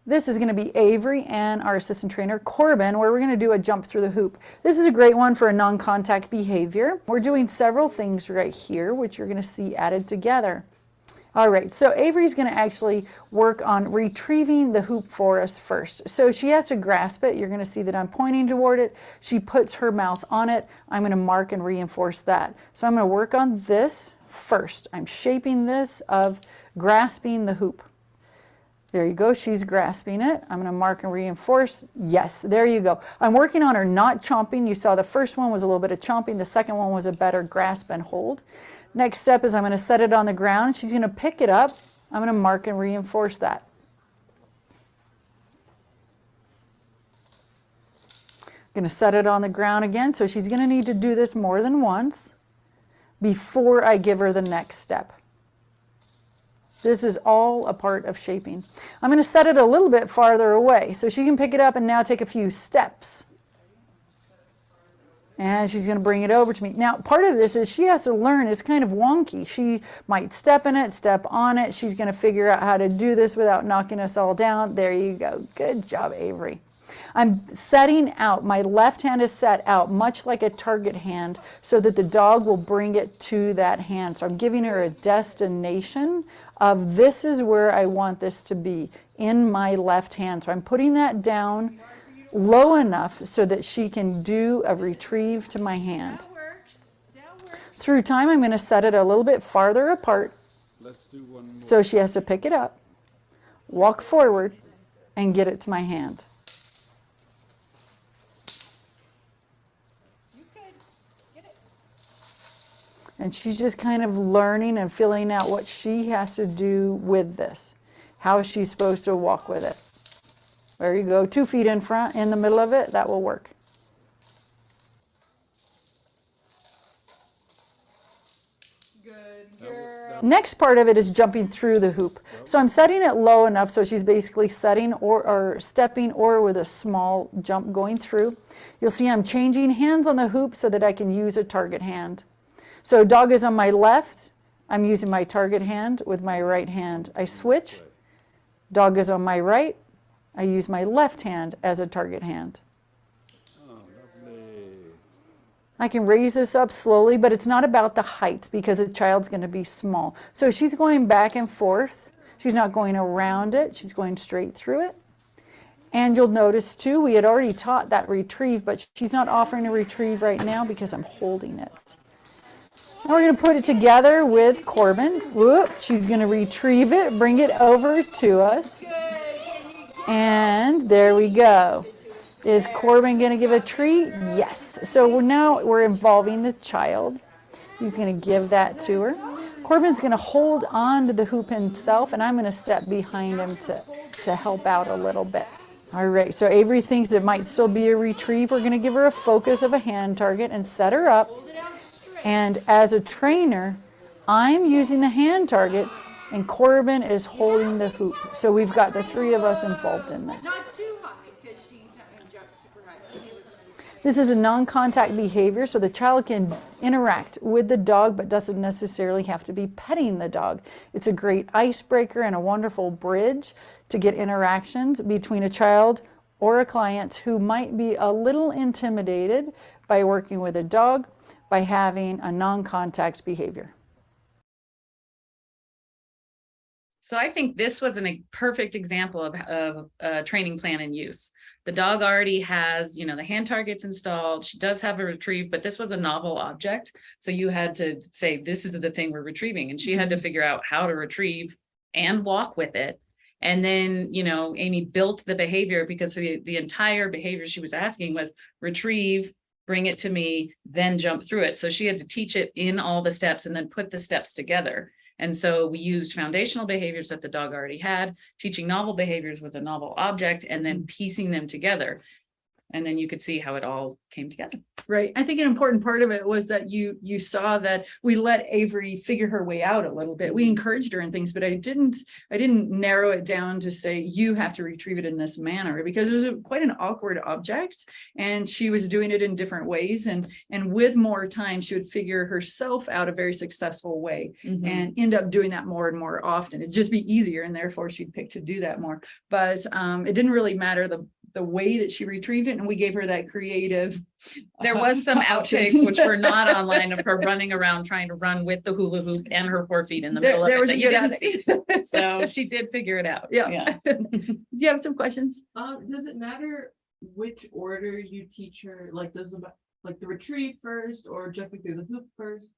This is going to be Avery and our assistant trainer, Corbin, where we're going to do a jump through the hoop. This is a great one for a non-contact behavior. We're doing several things right here, which you're going to see added together. All right, so Avery's going to actually work on retrieving the hoop for us first. So she has to grasp it. You're going to see that I'm pointing toward it. She puts her mouth on it. I'm going to mark and reinforce that. So I'm going to work on this first. I'm shaping this of grasping the hoop. There you go, she's grasping it. I'm gonna mark and reinforce. Yes, there you go. I'm working on her not chomping. You saw the first one was a little bit of chomping. The second one was a better grasp and hold. Next step is I'm gonna set it on the ground. She's gonna pick it up. I'm gonna mark and reinforce that. I'm gonna set it on the ground again. So she's gonna need to do this more than once before I give her the next step. This is all a part of shaping. I'm going to set it a little bit farther away so she can pick it up and now take a few steps. And she's going to bring it over to me. Now, part of this is she has to learn. It's kind of wonky. She might step in it, step on it. She's going to figure out how to do this without knocking us all down. There you go. Good job, Avery. I'm setting out, my left hand is set out much like a target hand so that the dog will bring it to that hand. So I'm giving her a destination of this is where I want this to be in my left hand. So I'm putting that down low enough so that she can do a retrieve to my hand. That works. Through time, I'm going to set it a little bit farther apart. Let's do one more. So she has to pick it up, walk forward, and get it to my hand. And she's just kind of learning and filling out what she has to do with this, how she's supposed to walk with it. There you go, 2 feet in front, in the middle of it, that will work. Good girl. Next part of it is jumping through the hoop. So I'm setting it low enough so she's basically setting or stepping or with a small jump going through. You'll see I'm changing hands on the hoop so that I can use a target hand. So dog is on my left, I'm using my target hand with my right hand. I switch, dog is on my right, I use my left hand as a target hand. Oh, lovely. I can raise this up slowly, but it's not about the height because the child's going to be small. So she's going back and forth. She's not going around it, she's going straight through it. And you'll notice too, we had already taught that retrieve, but she's not offering a retrieve right now because I'm holding it. Now we're going to put it together with Corbin. Whoop, she's going to retrieve it, bring it over to us. And there we go. Is Corbin going to give a treat? Yes. So now we're involving the child. He's going to give that to her. Corbin's going to hold on to the hoop himself, and I'm going to step behind him to help out a little bit. All right, so Avery thinks it might still be a retrieve. We're going to give her a focus of a hand target and set her up. And as a trainer, I'm using the hand targets and Corbin is holding the hoop. So we've got the 3 of us involved in this. Not too high because she's not going to jump super high. This is a non-contact behavior, so the child can interact with the dog but doesn't necessarily have to be petting the dog. It's a great icebreaker and a wonderful bridge to get interactions between a child or a client who might be a little intimidated by working with a dog, by having a non-contact behavior. So I think this was a perfect example of a training plan in use. The dog already has, the hand targets installed. She does have a retrieve, but this was a novel object. So you had to say, this is the thing we're retrieving. And she had to figure out how to retrieve and walk with it. And then, Amy built the behavior because the entire behavior she was asking was retrieve, bring it to me, then jump through it. So she had to teach it in all the steps and then put the steps together. And so we used foundational behaviors that the dog already had, teaching novel behaviors with a novel object, and then piecing them together. And then you could see how it all came together. Right. I think an important part of it was that you saw that we let Avery figure her way out a little bit. We encouraged her in things, but I didn't narrow it down to say you have to retrieve it in this manner, because it was quite an awkward object and she was doing it in different ways. And with more time, she would figure herself out a very successful way and end up doing that more and more often. It'd just be easier, and therefore she'd pick to do that more. But it didn't really matter the way that she retrieved it, and we gave her that creative. There was some options. outtakes which were not online of her running around trying to run with the hula hoop and her 4 feet in the middle of There it was that a you good didn't see. So she did figure it out. Yeah. Do you have some questions? Does it matter which order you teach her? Like, does the retrieve first or jumping through the hoop first?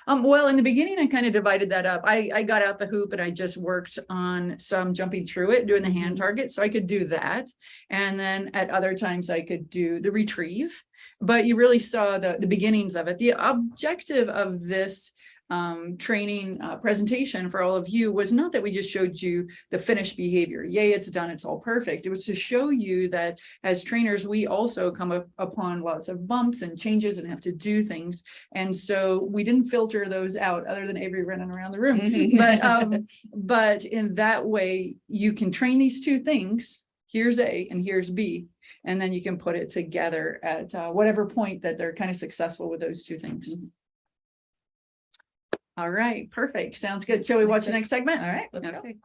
Well, in the beginning, I kind of divided that up. I got out the hoop and I just worked on some jumping through it, doing the hand target. So I could do that. And then at other times I could do the retrieve, but you really saw the beginnings of it. The objective of this training presentation for all of you was not that we just showed you the finished behavior. Yay, it's done, it's all perfect. It was to show you that as trainers, we also come upon lots of bumps and changes and have to do things. And so we didn't filter those out, other than Avery running around the room. But in that way, you can train these two things. Here's A and here's B. And then you can put it together at whatever point that they're kind of successful with those two things. All right, perfect. Sounds good. Shall we watch the next segment? All right, let's go. Okay.